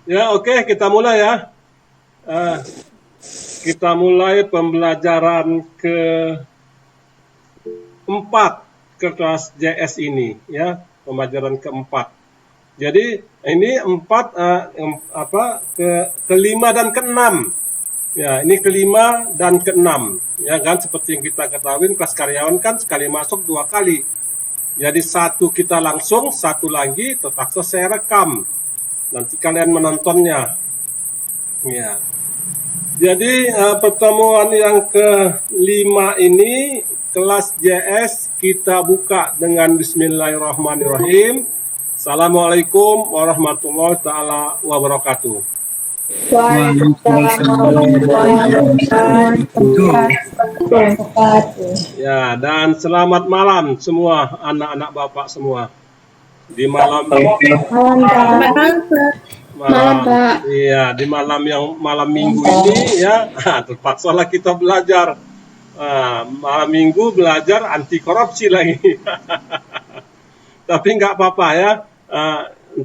Ya, oke, kita mulai ya. Eh, kita mulai pembelajaran keempat ke kelas JS ini, ya, pembelajaran keempat. Jadi ini empat kelima dan keenam. Ya, ini kelima dan keenam. Ya kan, seperti yang kita ketahui, kelas karyawan kan sekali masuk 2 kali. Jadi satu kita langsung, satu lagi terpaksa saya rekam. Nanti kalian menontonnya. Ya. Jadi pertemuan yang kelima ini kelas JS kita buka dengan Bismillahirrahmanirrahim. Assalamualaikum warahmatullahi taala wabarakatuh. Waalaikumsalam warahmatullahi wabarakatuh. Ya, dan selamat malam semua anak-anak Bapak semua. Di malam Malam, Pak. Iya, di malam minggu ini ya, terpaksalah kita belajar. Malam minggu belajar anti korupsi lagi. Tapi nggak apa-apa ya,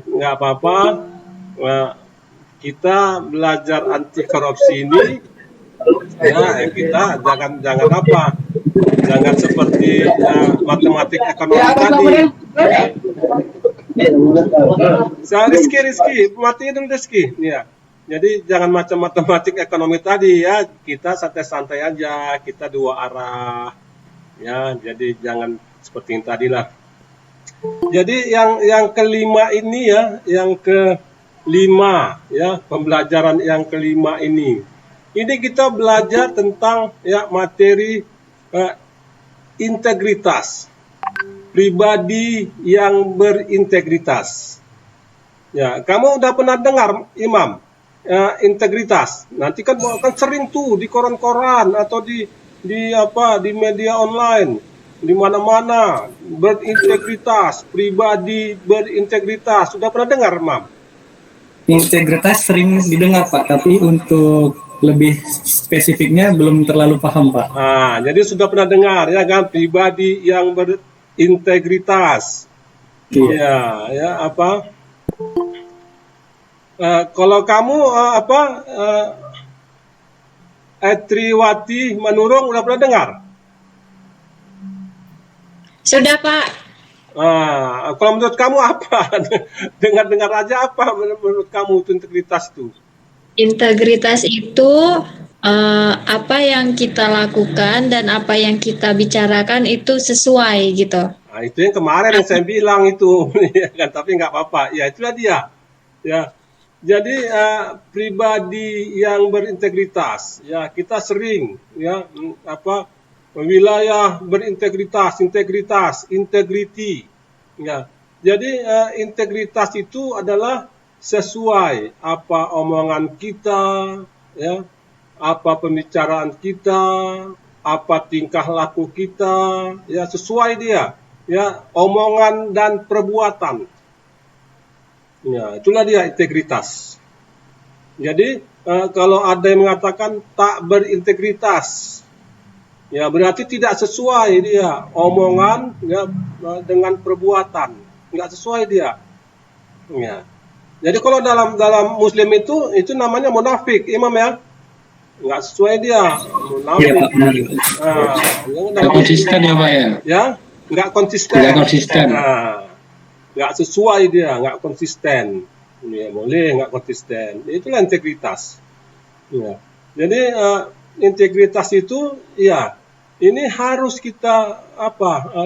nggak apa-apa. Kita belajar anti korupsi ini, ya kita jangan apa, jangan seperti matematik ekonomi tadi. Rizky, matiin dulu Rizky. Ya. Jadi jangan macam matematik ekonomi tadi ya. Kita santai-santai aja, kita dua arah. Ya, jadi jangan seperti yang tadi lah. Jadi yang kelima ini ya, yang kelima ya, pembelajaran yang kelima ini. Ini kita belajar tentang ya materi integritas. Pribadi yang berintegritas. Ya, kamu udah pernah dengar Imam integritas? Nanti kan sering tuh di koran-koran atau di media online, di mana-mana berintegritas, pribadi berintegritas. Sudah pernah dengar, Imam? Integritas sering didengar Pak, tapi untuk lebih spesifiknya belum terlalu paham Pak. Jadi sudah pernah dengar ya kan, pribadi yang berintegritas. Ya apa? Kalau kamu Triwati Manurung udah pernah dengar? Sudah, Pak. Kalau menurut kamu apa? Dengar-dengar aja apa menurut kamu itu integritas itu? Integritas itu apa yang kita lakukan dan apa yang kita bicarakan itu sesuai gitu. Nah, itu yang kemarin yang saya bilang itu, ya kan? Tapi nggak apa-apa. Ya itulah dia. Ya, jadi pribadi yang berintegritas. Ya, kita sering ya wilayah berintegritas, integrity. Ya, jadi integritas itu adalah sesuai apa omongan kita, ya, apa pembicaraan kita, apa tingkah laku kita, ya sesuai dia, ya omongan dan perbuatan. Ya, itulah dia integritas. Jadi kalau ada yang mengatakan tak berintegritas, ya berarti tidak sesuai dia omongan ya, dengan perbuatan, nggak sesuai dia. Ya. Jadi kalau dalam Muslim itu namanya munafik, Imam ya, nggak sesuai dia, munafik. Nggak konsisten ya Pak ya? Ya, nggak konsisten. Nggak sesuai dia, nggak konsisten. Ya, boleh nggak konsisten. Itulah integritas. Ya. Jadi integritas itu ya ini harus kita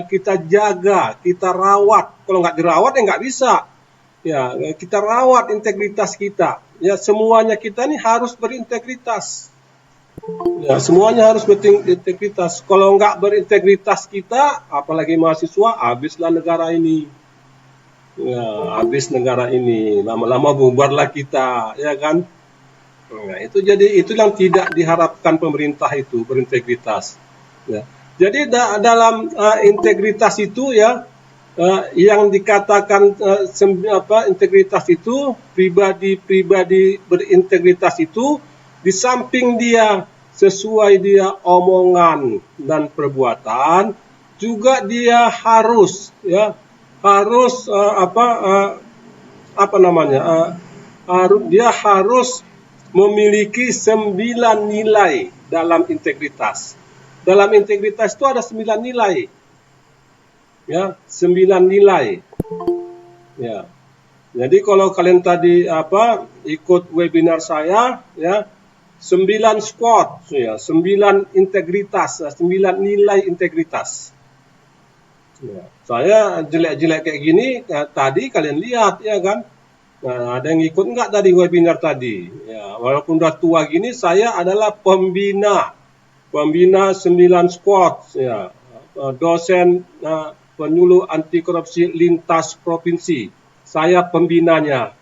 kita jaga, kita rawat. Kalau nggak dirawat ya nggak bisa. Ya, kita rawat integritas kita. Ya, semuanya kita ini harus berintegritas. Ya, semuanya harus berintegritas. Kalau nggak berintegritas kita, apalagi mahasiswa, habislah negara ini. Ya, habis negara ini. Lama-lama bubarlah kita, ya kan? Nah, itu jadi itu yang tidak diharapkan pemerintah itu berintegritas. Ya. Jadi dalam integritas itu ya yang dikatakan integritas itu pribadi berintegritas itu di samping dia sesuai dia omongan dan perbuatan juga dia harus dia harus memiliki 9 nilai dalam integritas. Dalam integritas itu ada 9 nilai. Ya, 9 nilai. Ya. Jadi kalau kalian tadi ikut webinar saya, ya, 9 squad, ya, 9 integritas, 9 nilai integritas. Ya. Saya jelek-jelek kayak gini, tadi kalian lihat, ya kan? Nah, ada yang ikut nggak tadi webinar tadi? Ya, walaupun udah tua gini, saya adalah pembina 9 squad, ya, dosen penyuluh anti korupsi lintas provinsi. Saya pembinanya.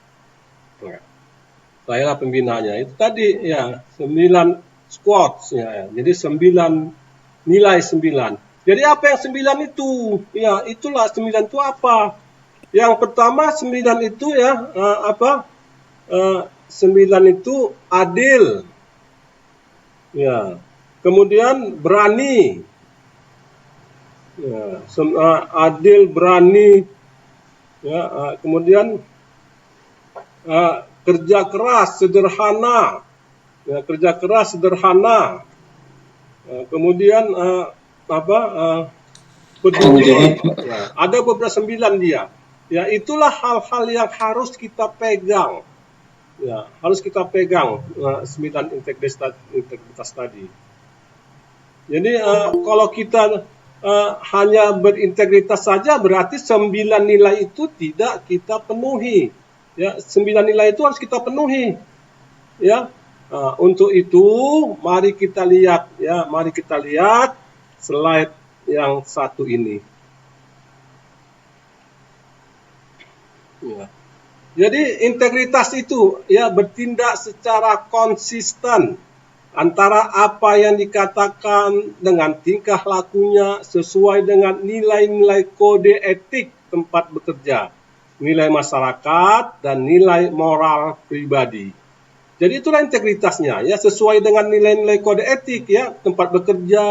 Ya, saya pembinanya. Itu tadi ya 9 squad, ya. Jadi 9 nilai 9. Jadi apa yang 9 itu? Ya, itulah 9 itu apa? Yang pertama 9 itu ya 9 itu adil. Ya. Kemudian berani. Ya, adil, berani. Ya, kemudian kerja keras, sederhana. Ya, kerja keras, sederhana. Kemudian peduli. Ya, ada beberapa 9 dia. Ya, itulah hal-hal yang harus kita pegang. Ya, harus kita pegang 9 integritas tadi. Jadi kalau kita hanya berintegritas saja, berarti 9 nilai itu tidak kita penuhi. Ya, 9 nilai itu harus kita penuhi. Ya, untuk itu mari kita lihat, ya, mari kita lihat slide yang satu ini. Ya. Jadi integritas itu ya bertindak secara konsisten antara apa yang dikatakan dengan tingkah lakunya sesuai dengan nilai-nilai kode etik tempat bekerja, nilai masyarakat dan nilai moral pribadi. Jadi itulah integritasnya, ya, sesuai dengan nilai-nilai kode etik, ya, tempat bekerja,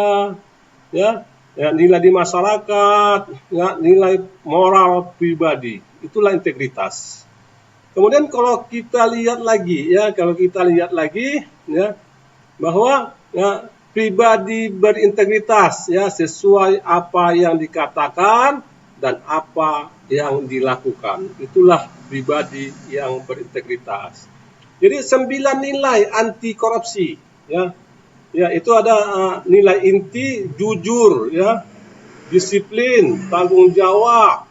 ya, nilai di masyarakat, ya, nilai moral pribadi. Itulah integritas. Kemudian kalau kita lihat lagi, ya, ya, bahwa ya, pribadi berintegritas, ya, sesuai apa yang dikatakan dan apa yang dilakukan. Itulah pribadi yang berintegritas. Jadi 9 nilai anti korupsi, ya. Ya, itu ada nilai inti jujur, ya, disiplin, tanggung jawab.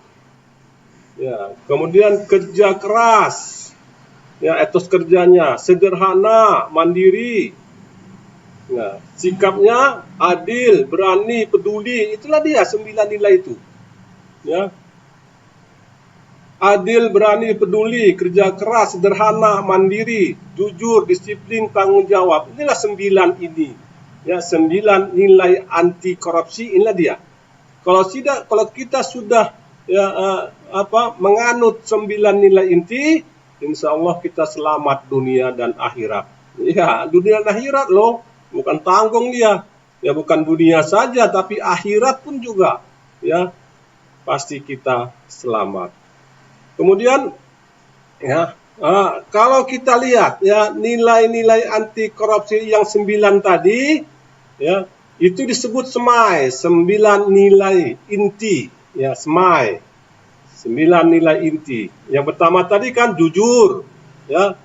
Ya, kemudian kerja keras, ya, etos kerjanya, sederhana, mandiri, ya, sikapnya adil, berani, peduli, itulah dia 9 nilai itu, ya, adil, berani, peduli, kerja keras, sederhana, mandiri, jujur, disiplin, tanggung jawab, inilah 9 ini, ya, 9 nilai anti korupsi, inilah dia. Kalau kita sudah ya menganut 9 nilai inti, insya Allah kita selamat dunia dan akhirat. Ya, dunia dan akhirat loh, bukan tanggung dia. Ya, bukan dunia saja, tapi akhirat pun juga. Ya, pasti kita selamat. Kemudian, ya, kalau kita lihat ya nilai-nilai anti korupsi yang 9 tadi, ya, itu disebut SMAI, 9 nilai inti. Ya, SMAI, 9 nilai inti. Yang pertama tadi kan jujur, ya,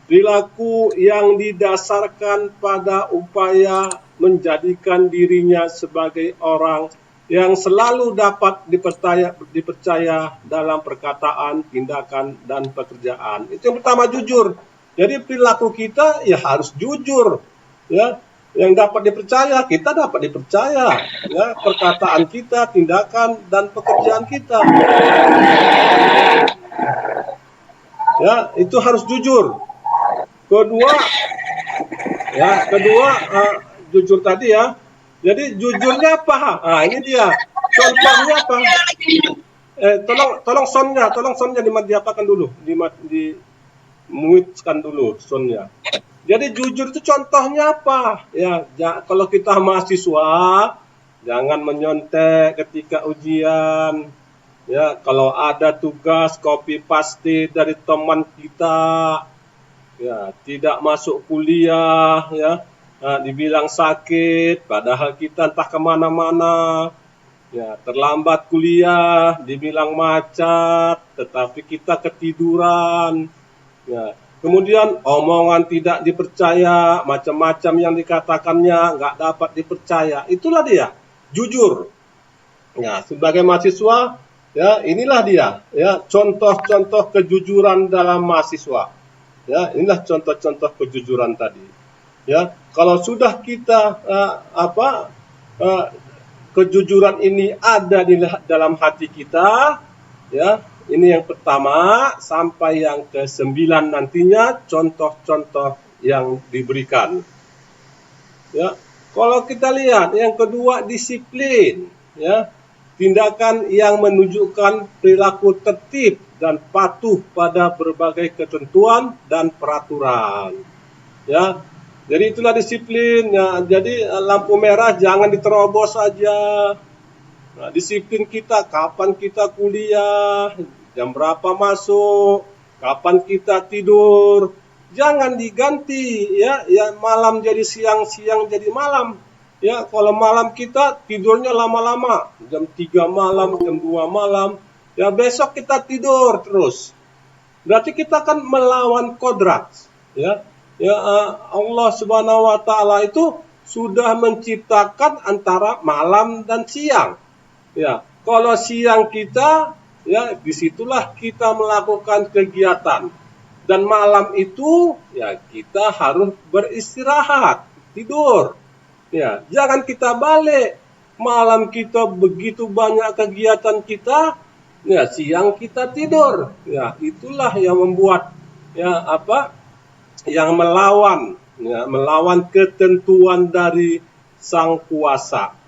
perilaku yang didasarkan pada upaya menjadikan dirinya sebagai orang yang selalu dapat dipercaya dalam perkataan, tindakan, dan pekerjaan. Itu yang pertama, jujur. Jadi perilaku kita ya harus jujur, ya. Yang dapat dipercaya, kita dapat dipercaya, ya, perkataan kita, tindakan, dan pekerjaan kita. Ya, itu harus jujur. Kedua, jujur tadi, ya. Jadi jujurnya apa? Nah, ini dia. Contohnya apa? Tolong soundnya dimatikan dulu, dimute-kan dulu soundnya. Jadi jujur itu contohnya apa? Ya, kalau kita mahasiswa, jangan menyontek ketika ujian. Ya, kalau ada tugas copy paste dari teman kita, ya, tidak masuk kuliah, ya, dibilang sakit, padahal kita entah kemana-mana, ya, terlambat kuliah, dibilang macet, tetapi kita ketiduran, ya. Kemudian omongan tidak dipercaya, macam-macam yang dikatakannya nggak dapat dipercaya. Itulah dia, jujur. Ya, sebagai mahasiswa, ya, inilah dia, ya, contoh-contoh kejujuran dalam mahasiswa. Ya, inilah contoh-contoh kejujuran tadi. Ya, kalau sudah kita kejujuran ini ada di dalam hati kita, ya, ini yang pertama, sampai yang ke-9 nantinya contoh-contoh yang diberikan. Ya, kalau kita lihat yang kedua, disiplin, ya, tindakan yang menunjukkan perilaku tertib dan patuh pada berbagai ketentuan dan peraturan. Ya, jadi itulah disiplin. Ya, jadi lampu merah jangan diterobos saja. Nah, disiplin kita, kapan kita kuliah, jam berapa masuk, kapan kita tidur, jangan diganti, ya, malam jadi siang, siang jadi malam. Ya, kalau malam kita tidurnya lama-lama, jam 3 malam, jam 2 malam, ya besok kita tidur terus. Berarti kita kan melawan kodrat, ya. Allah Subhanahu wa taala itu sudah menciptakan antara malam dan siang. Ya, kalau siang kita, ya, disitulah kita melakukan kegiatan. Dan malam itu, ya, kita harus beristirahat, tidur. Ya, jangan kita balik. Malam kita begitu banyak kegiatan kita, ya, siang kita tidur. Ya, itulah yang membuat, ya, yang melawan ketentuan dari Sang Kuasa.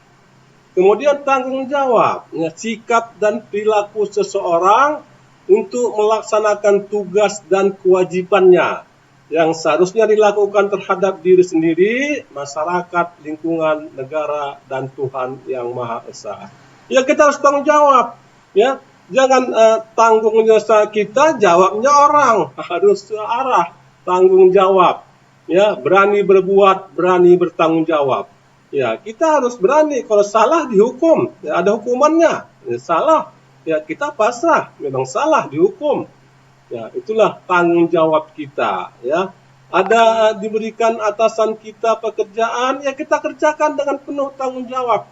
Kemudian tanggung jawab, ya, sikap dan perilaku seseorang untuk melaksanakan tugas dan kewajibannya yang seharusnya dilakukan terhadap diri sendiri, masyarakat, lingkungan, negara, dan Tuhan Yang Maha Esa. Ya, kita harus tanggung jawab, ya. Jangan tanggung jawab kita, jawabnya orang. Harus arah tanggung jawab, ya, berani berbuat, berani bertanggung jawab. Ya, kita harus berani. Kalau salah dihukum, ya, ada hukumannya. Ya, salah, ya, kita pasrah. Memang salah dihukum. Ya, itulah tanggung jawab kita. Ya, ada diberikan atasan kita pekerjaan, ya kita kerjakan dengan penuh tanggung jawab.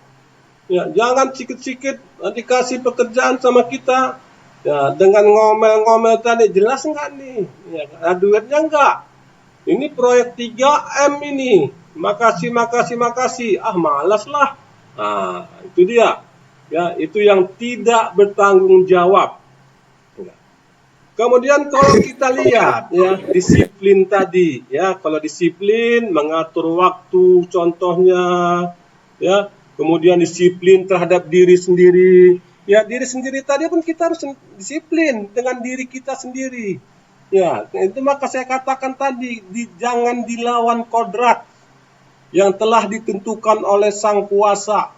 Ya, jangan sikit-sikit dikasih pekerjaan sama kita, ya, dengan ngomel-ngomel tadi, jelas enggak nih? Ya, ada duitnya enggak? Ini proyek 3M ini. Makasih. Malas lah. Nah, itu dia. Ya, itu yang tidak bertanggung jawab. Ya. Kemudian kalau kita lihat, ya, disiplin tadi, ya, kalau disiplin mengatur waktu contohnya, ya, kemudian disiplin terhadap diri sendiri. Ya, diri sendiri tadi pun kita harus disiplin dengan diri kita sendiri. Ya, itu maka saya katakan tadi, jangan dilawan kodrat yang telah ditentukan oleh Sang Kuasa.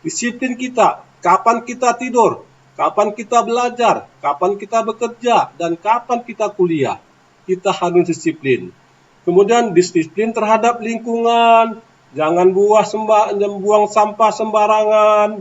Disiplin kita, kapan kita tidur, kapan kita belajar, kapan kita bekerja, dan kapan kita kuliah. Kita harus disiplin. Kemudian disiplin terhadap lingkungan, jangan buang sampah sembarangan.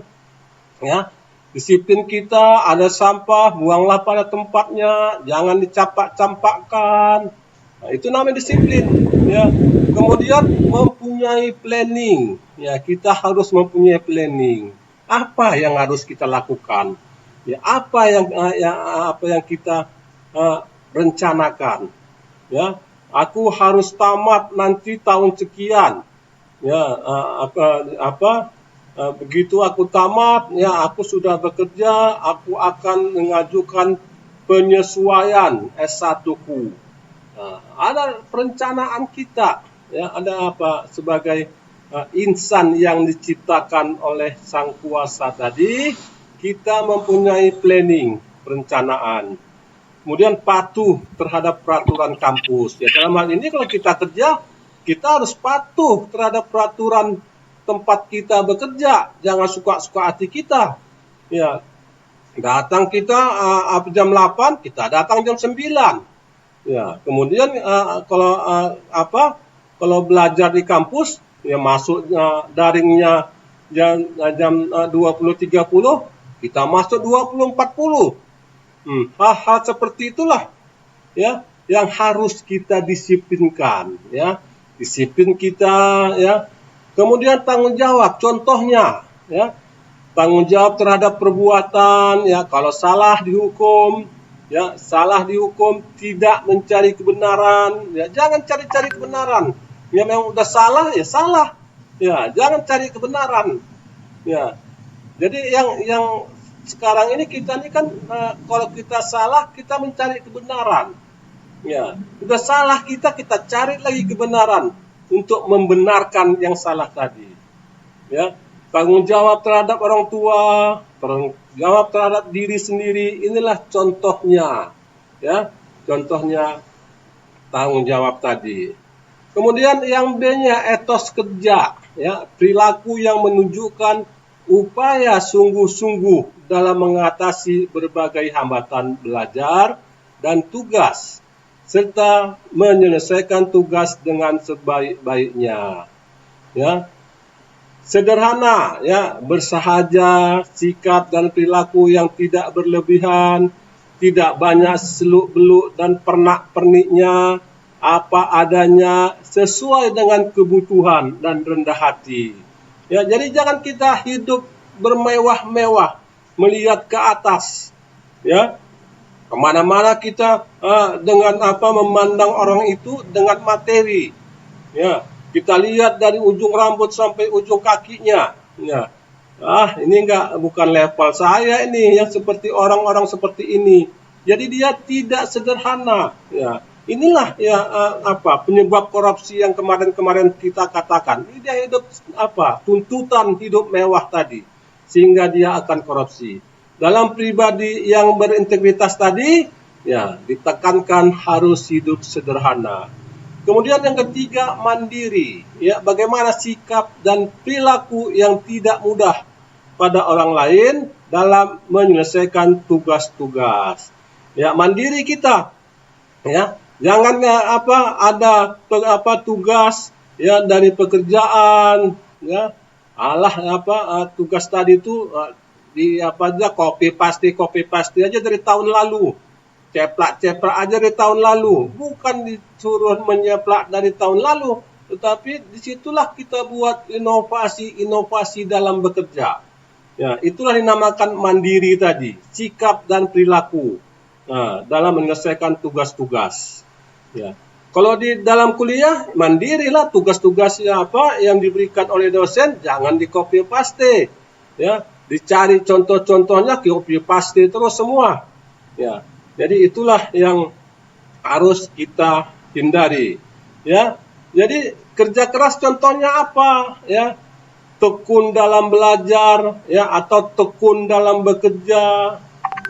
Ya, disiplin kita, ada sampah, buanglah pada tempatnya, jangan dicampak-campakkan. Nah, itu namanya disiplin. Ya. Kemudian mempunyai planning. Ya, kita harus mempunyai planning. Apa yang harus kita lakukan? Ya, apa yang kita rencanakan? Ya, aku harus tamat nanti tahun sekian. Ya, begitu aku tamat, ya, aku sudah bekerja, aku akan mengajukan penyesuaian S1-ku. Nah, ada perencanaan kita, ya, ada sebagai insan yang diciptakan oleh Sang Kuasa tadi, kita mempunyai planning, perencanaan. Kemudian patuh terhadap peraturan kampus. Ya, dalam hal ini kalau kita kerja, kita harus patuh terhadap peraturan tempat kita bekerja. Jangan suka-suka hati kita. Ya, datang kita jam 8, kita datang jam 9. Ya, kemudian kalau belajar di kampus ya masuk daringnya jam 20.30, kita masuk 20.40. Hal-hal seperti itulah ya yang harus kita disiplinkan ya. Disiplin kita ya. Kemudian tanggung jawab, contohnya ya, tanggung jawab terhadap perbuatan ya, kalau salah dihukum ya, salah dihukum, tidak mencari kebenaran ya, jangan cari-cari kebenaran ya, memang udah salah ya salah ya, jangan cari kebenaran ya. Jadi yang sekarang ini kita ini kan kalau kita salah kita mencari kebenaran ya, udah salah kita cari lagi kebenaran untuk membenarkan yang salah tadi ya. Tanggung jawab terhadap orang tua, tanggung jawab terhadap diri sendiri, inilah contohnya ya, contohnya tanggung jawab tadi. Kemudian yang B-nya etos kerja ya, perilaku yang menunjukkan upaya sungguh-sungguh dalam mengatasi berbagai hambatan belajar dan tugas serta menyelesaikan tugas dengan sebaik-baiknya ya. Sederhana ya, bersahaja, sikap dan perilaku yang tidak berlebihan, tidak banyak seluk-beluk dan pernak-perniknya, apa adanya, sesuai dengan kebutuhan dan rendah hati. Ya, jadi jangan kita hidup bermewah-mewah, melihat ke atas. Ya, kemana-mana kita dengan memandang orang itu dengan materi. Ya. Kita lihat dari ujung rambut sampai ujung kakinya. Ya. Ini bukan level saya ini yang seperti orang-orang seperti ini. Jadi dia tidak sederhana. Ya. Inilah ya penyebab korupsi yang kemarin-kemarin kita katakan. Ini dia hidup tuntutan hidup mewah tadi, sehingga dia akan korupsi. Dalam pribadi yang berintegritas tadi, ya ditekankan harus hidup sederhana. Kemudian yang ketiga, mandiri. Ya, bagaimana sikap dan perilaku yang tidak mudah pada orang lain dalam menyelesaikan tugas-tugas. Ya, mandiri kita. Ya, jangan ada tugas ya dari pekerjaan ya. Tugas tadi itu copy paste aja dari tahun lalu. Ceplak aja dari tahun lalu, bukan disuruh menyeplak dari tahun lalu, tetapi disitulah kita buat inovasi dalam bekerja. Ya, itulah dinamakan mandiri tadi, sikap dan perilaku dalam menyelesaikan tugas-tugas. Ya. Kalau di dalam kuliah, mandirilah tugas-tugasnya yang diberikan oleh dosen, jangan di copy paste. Ya, dicari contoh-contohnya, copy paste terus semua. Ya. Jadi itulah yang harus kita hindari, ya. Jadi kerja keras contohnya apa, ya? Tekun dalam belajar, ya, atau tekun dalam bekerja,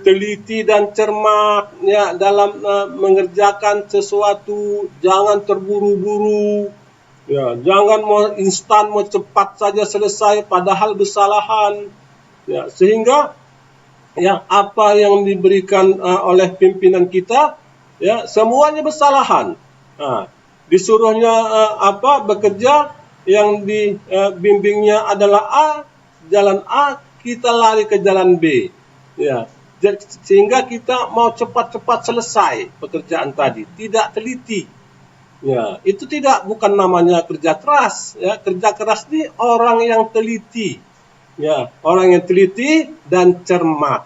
teliti dan cermat, ya, dalam mengerjakan sesuatu, jangan terburu-buru, ya, jangan mau instan, mau cepat saja selesai, padahal kesalahan, ya, sehingga ya apa yang diberikan oleh pimpinan kita ya semuanya kesalahan. Disuruhnya bekerja, yang dibimbingnya adalah A, jalan A, kita lari ke jalan B. Ya, sehingga kita mau cepat-cepat selesai pekerjaan tadi, tidak teliti. Ya, itu bukan namanya kerja keras. Ya, kerja keras ini orang yang teliti. Ya, orang yang teliti dan cermat.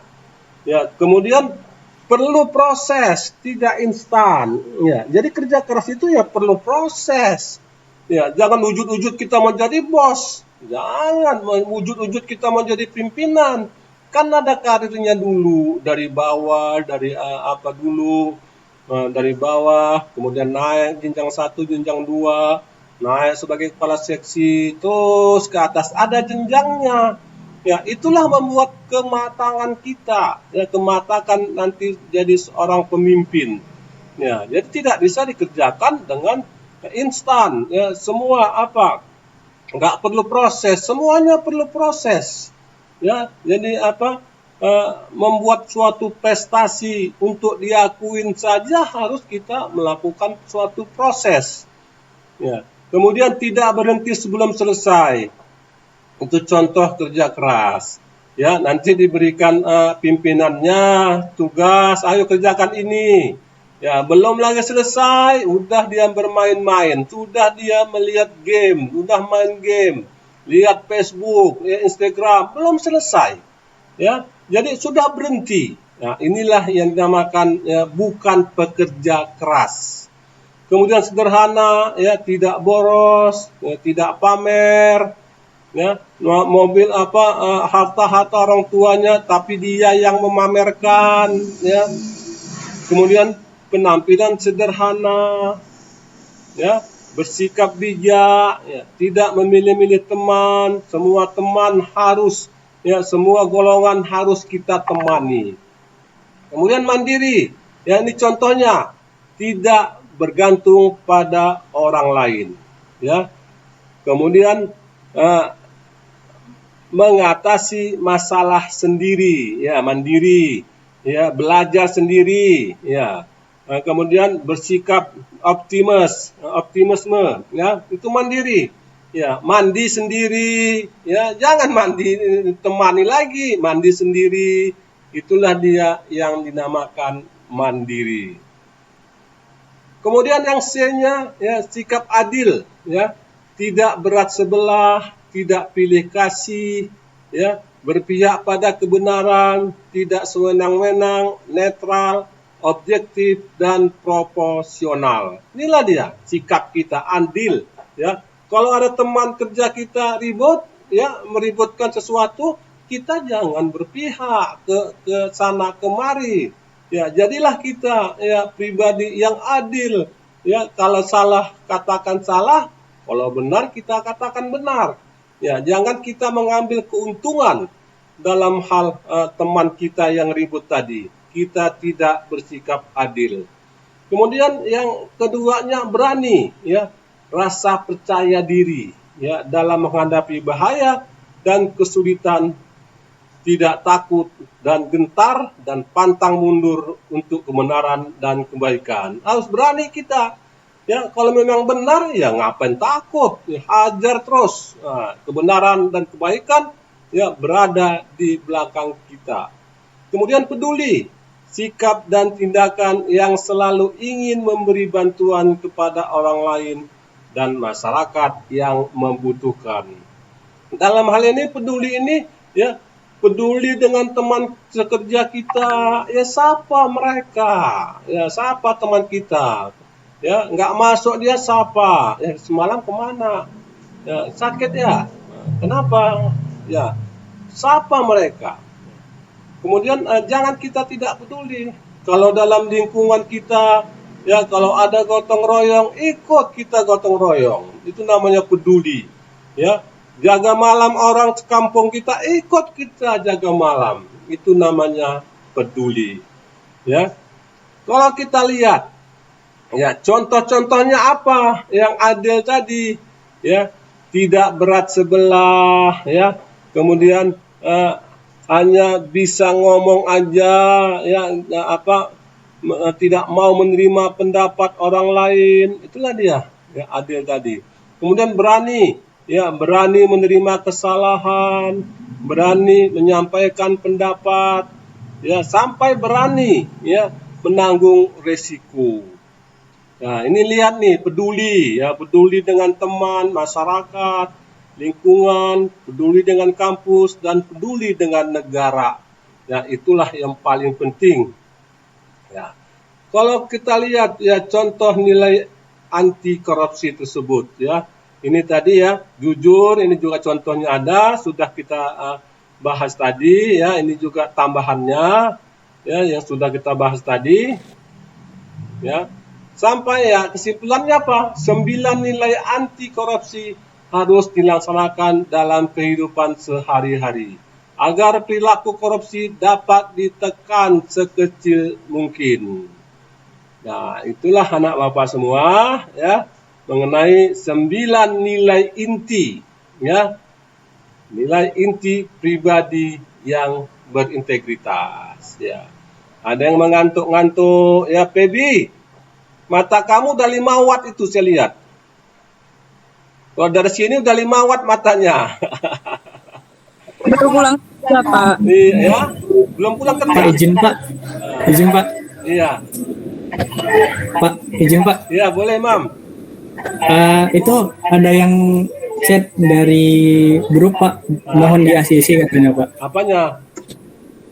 Ya, kemudian perlu proses, tidak instan. Ya, jadi kerja keras itu ya perlu proses. Ya, jangan wujud-wujud kita mau jadi bos. Jangan wujud-wujud kita mau jadi pimpinan. Kan ada karirnya dulu dari bawah, dari dari bawah, kemudian naik jenjang 1, jenjang 2, naik sebagai kepala seksi, terus ke atas ada jenjangnya. Ya, itulah membuat kematangan kita, ya, kematangan nanti jadi seorang pemimpin. Ya, jadi tidak bisa dikerjakan dengan instan. Ya, semua nggak perlu proses, semuanya perlu proses. Ya, jadi membuat suatu prestasi untuk diakuin saja harus kita melakukan suatu proses. Ya. Kemudian tidak berhenti sebelum selesai. Itu contoh kerja keras. Ya, nanti diberikan pimpinannya tugas, ayo kerjakan ini. Ya, belum lagi selesai, udah dia bermain-main, sudah dia melihat game, sudah main game, lihat Facebook, ya, Instagram, belum selesai. Ya, jadi sudah berhenti. Nah, inilah yang dinamakan bukan pekerja keras. Kemudian sederhana, ya, tidak boros, ya, tidak pamer, ya, mobil harta-harta orang tuanya, tapi dia yang memamerkan, ya. Kemudian penampilan sederhana, ya, bersikap bijak, ya, tidak memilih-milih teman, semua teman harus, ya, semua golongan harus kita temani. Kemudian mandiri, ya, ini contohnya, tidak bergantung pada orang lain, ya. Kemudian mengatasi masalah sendiri, ya, mandiri, ya, belajar sendiri, ya. Kemudian bersikap optimisme, ya, itu mandiri. Ya, mandi sendiri, ya, jangan mandi temani lagi, mandi sendiri. Itulah dia yang dinamakan mandiri. Kemudian yang C-nya, ya, sikap adil, ya, tidak berat sebelah, tidak pilih kasih, ya, berpihak pada kebenaran, tidak sewenang-wenang, netral, objektif, dan proporsional. Inilah dia sikap kita, adil, ya. Kalau ada teman kerja kita ribut, ya, meributkan sesuatu, kita jangan berpihak ke sana kemari. Ya, jadilah kita, ya, pribadi yang adil. Ya, kalau salah katakan salah, kalau benar kita katakan benar. Ya, jangan kita mengambil keuntungan dalam hal teman kita yang ribut tadi. Kita tidak bersikap adil. Kemudian yang keduanya berani, ya, rasa percaya diri, ya, dalam menghadapi bahaya dan kesulitan, tidak takut dan gentar dan pantang mundur untuk kebenaran dan kebaikan. Harus berani kita. Ya, kalau memang benar, ya ngapain takut? Ya, hajar terus. Nah, kebenaran dan kebaikan, ya, berada di belakang kita. Kemudian peduli, sikap dan tindakan yang selalu ingin memberi bantuan kepada orang lain dan masyarakat yang membutuhkan. Dalam hal ini peduli ini, ya, peduli dengan teman sekerja kita, ya, sapa mereka, ya, sapa teman kita, ya, nggak masuk dia sapa, ya, semalam kemana, ya, sakit ya, kenapa, ya, sapa mereka. Kemudian jangan kita tidak peduli kalau dalam lingkungan kita, ya, kalau ada gotong royong, ikut kita gotong royong, itu namanya peduli, ya. Jaga malam orang sekampung kita, ikut kita jaga malam. Itu namanya peduli. Ya. Kalau kita lihat, ya, contoh-contohnya apa yang adil tadi, ya, tidak berat sebelah, ya. Kemudian hanya bisa ngomong aja, ya, tidak mau menerima pendapat orang lain. Itulah dia, ya, adil tadi. Kemudian berani, ya, berani menerima kesalahan, berani menyampaikan pendapat, ya, sampai berani, ya, menanggung resiko. Nah, ini lihat nih, peduli, ya, peduli dengan teman, masyarakat, lingkungan, peduli dengan kampus, dan peduli dengan negara. Ya, itulah yang paling penting. Ya. Kalau kita lihat, ya, contoh nilai anti korupsi tersebut, ya. Ini tadi, ya, jujur, ini juga contohnya ada, sudah kita bahas tadi, ya, ini juga tambahannya, ya, yang sudah kita bahas tadi, ya. Sampai, ya, kesimpulannya apa? 9 nilai anti korupsi harus dilaksanakan dalam kehidupan sehari-hari agar perilaku korupsi dapat ditekan sekecil mungkin. Nah, itulah anak bapak semua, ya, mengenai 9 nilai inti, ya, nilai inti pribadi yang berintegritas. Ya, ada yang mengantuk-ngantuk. Ya, Pebi, mata kamu udah 5 watt itu saya lihat. Kalau dari sini udah 5 watt matanya. Baru pulang kerja, Pak. Iya, belum pulang Pak, kerja. izin Pak. Izin Pak. Iya, Pak, izin Pak. iya boleh, Mam. Itu ada yang chat dari grup Pak, mohon di ACC katanya Pak, Apanya?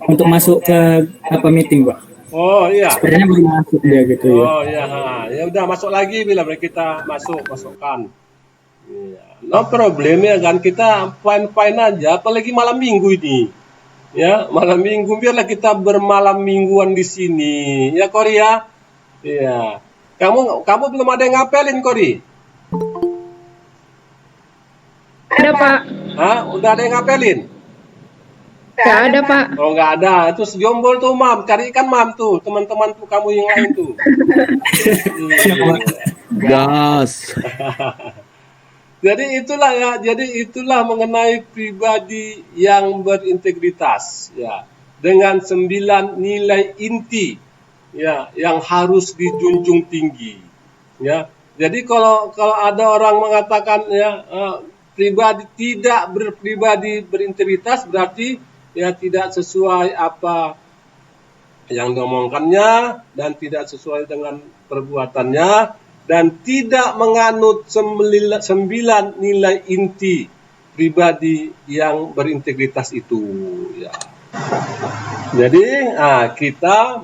untuk masuk ke meeting Pak. Oh iya. Sebenarnya baru masuk dia gitu ya. Oh iya, ya udah masuk lagi bila kita masukkan. Iya. No problem ya kan, kita fine aja, apalagi malam minggu ini. Ya, malam minggu biarlah kita bermalam mingguan di sini. Ya Kori ya. Iya. Kamu belum ada yang ngapelin Kori? Ada, Pak. Hah? Udah ada yang ngapelin? Nggak ada, Pak. Oh nggak ada. Terus jombol tuh Mam, carikan Mam tuh, teman-teman tuh kamu yang lain tuh. Iya. Gas. Jadi itulah mengenai pribadi yang berintegritas ya, dengan 9 nilai inti ya yang harus dijunjung tinggi ya. Jadi kalau ada orang mengatakan ya pribadi tidak berpribadi berintegritas, berarti ya tidak sesuai apa yang diomongkannya dan tidak sesuai dengan perbuatannya, dan tidak menganut 9 nilai inti pribadi yang berintegritas itu ya. Jadi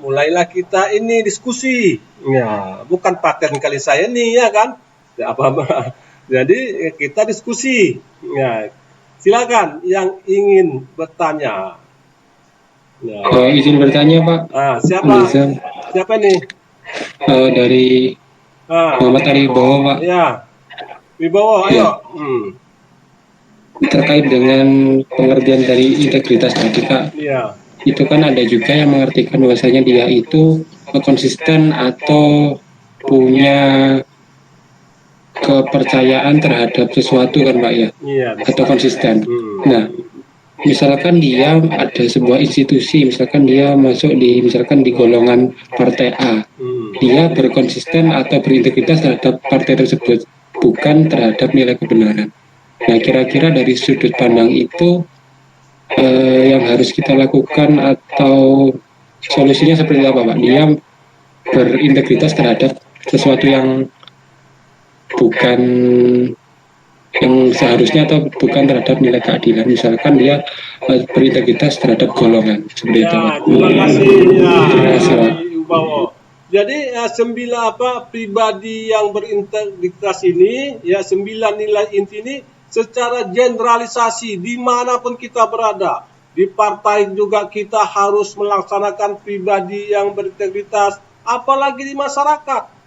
mulailah kita ini diskusi ya, bukan paten kali saya nih ya kan ya, jadi kita diskusi ya. Silakan yang ingin bertanya ya. Izin bertanya Pak. Siapa nih? Dari Muhammad Aribowo Pak. Ya, Wibowo, ayo. Ya. Terkait dengan pengertian dari integritas tadi Kak, Iya. itu kan ada juga yang mengartikan bahwasanya dia itu konsisten atau punya kepercayaan terhadap sesuatu kan Pak ya, Iya. atau konsisten. Nah, misalkan dia ada sebuah institusi, misalkan dia masuk misalkan di golongan partai A, dia berkonsisten atau berintegritas terhadap partai tersebut, bukan terhadap nilai kebenaran. Nah, kira-kira dari sudut pandang itu yang harus kita lakukan atau solusinya seperti apa Pak? Dia berintegritas terhadap sesuatu yang bukan yang seharusnya atau bukan terhadap nilai keadilan, misalkan dia berintegritas terhadap golongan seperti itu. Terima kasih ya, Wibowo. Jadi 9 pribadi yang berintegritas ini ya, 9 nilai inti ini secara generalisasi dimanapun kita berada, di partai juga kita harus melaksanakan pribadi yang berintegritas, apalagi di masyarakat.